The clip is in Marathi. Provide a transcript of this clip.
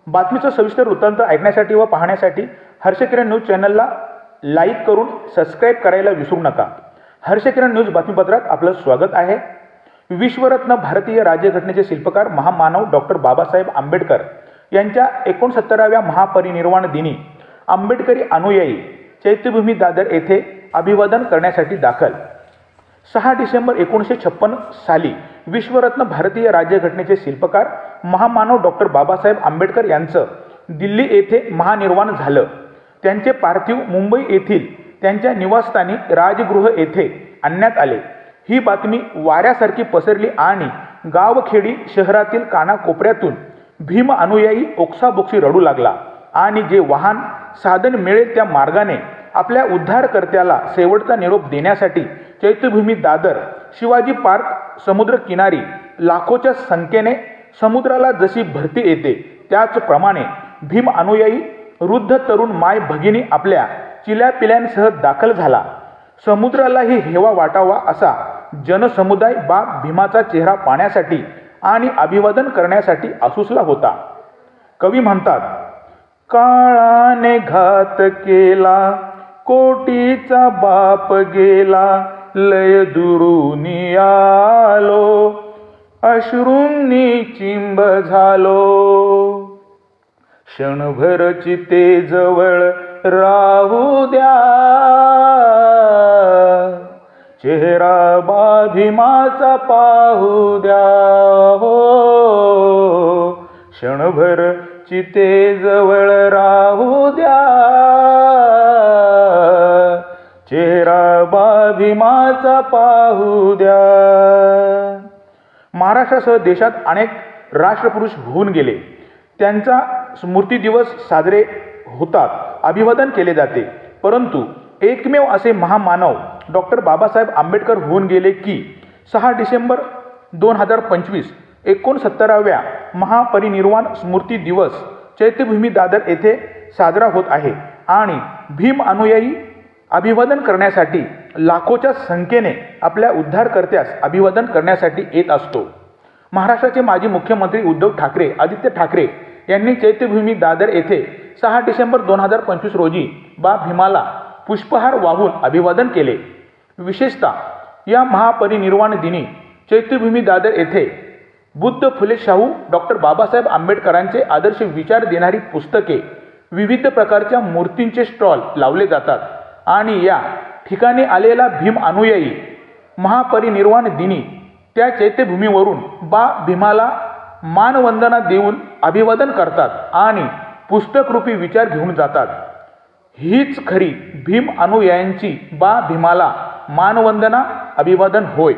बातमीचं सविस्तर वृत्तांत ऐकण्यासाठी व पाहण्यासाठी हर्षकिरण न्यूज चॅनलला लाईक करून सबस्क्राईब करायला विसरू नका। हर्षकिरण न्यूज बातमीपत्रात आपलं स्वागत आहे। विश्वरत्न भारतीय राज्यघटनेचे शिल्पकार महामानव डॉक्टर बाबासाहेब आंबेडकर यांच्या 69व्या महापरिनिर्वाण दिनी आंबेडकरी अनुयायी चैत्यभूमी दादर येथे अभिवादन करण्यासाठी दाखल। 6 डिसेंबर 1956 साली विश्वरत्न भारतीय राज्यघटनेचे शिल्पकार महामानव डॉक्टर बाबासाहेब आंबेडकर यांचं दिल्ली येथे महानिर्वाण झालं। त्यांचे पार्थिव मुंबई येथील त्यांच्या निवासस्थानी राजगृह येथे आणण्यात आले। ही बातमी वाऱ्यासारखी पसरली आणि गावखेडी शहरातील कानाकोपऱ्यातून भीम अनुयायी ओक्साबोक्शी रडू लागला आणि जे वाहन साधन मिळेल त्या मार्गाने आपल्या उद्धारकर्त्याला शेवटचा निरोप देण्यासाठी चैत्यभूमी दादर शिवाजी पार्क समुद्र किनारी लाखोच्या संख्येने समुद्राला जशी भरती येते त्याचप्रमाणे भीम अनुयायी वृद्ध तरुण माय भगिनी आपल्या चिल्या पिल्यांसह दाखल झाला। समुद्रालाही हेवा वाटावा असा जनसमुदाय भीमाचा चेहरा पाहण्यासाठी आणि अभिवादन करण्यासाठी आसुसला होता। कवी म्हणतात, काळाने घात केला कोटीचा बाप गेला, लय दुरुनी आलो अश्रूंनी चिंब झालो, क्षणभर चितेजवळ राहू द्या, चेहरा भीमाचा पाहू द्या हो, क्षणभर चितेजवळ राहू द्या, चेहरा भीमाचा पाहू द्या। महाराष्ट्रासह देशात अनेक राष्ट्रपुरुष होऊन गेले, त्यांचा स्मृती दिवस साजरे होतात, अभिवादन केले जाते, परंतु एकमेव असे महामानव डॉक्टर बाबासाहेब आंबेडकर होऊन गेले की 6 डिसेंबर 2025 69व्या महापरिनिर्वाण स्मृती दिवस चैत्यभूमी दादर येथे साजरा होत आहे आणि भीम अनुयायी अभिवादन करण्यासाठी लाखोच्या संख्येने आपल्या उद्धारकर्त्यास अभिवादन करण्यासाठी येत असतो। महाराष्ट्राचे माजी मुख्यमंत्री उद्धव ठाकरे आदित्य ठाकरे यांनी चैत्यभूमी दादर येथे 6 डिसेंबर 2025 रोजी भीमाला पुष्पहार वाहून अभिवादन केले। विशेषतः या महापरिनिर्वाण दिनी चैत्यभूमी दादर येथे बुद्ध फुले शाहू डॉक्टर बाबासाहेब आंबेडकरांचे आदर्श विचार देणारी पुस्तके, विविध प्रकारच्या मूर्तींचे स्टॉल लावले जातात आणि या ठिकाणी आलेला भीम अनुयायी महापरिनिर्वाण दिनी त्या चैत्यभूमीवरून भीमाला मानवंदना देऊन अभिवादन करतात आणि पुस्तकरूपी विचार घेऊन जातात। हीच खरी भीम अनुयायांची भीमाला मानवंदना अभिवादन होय।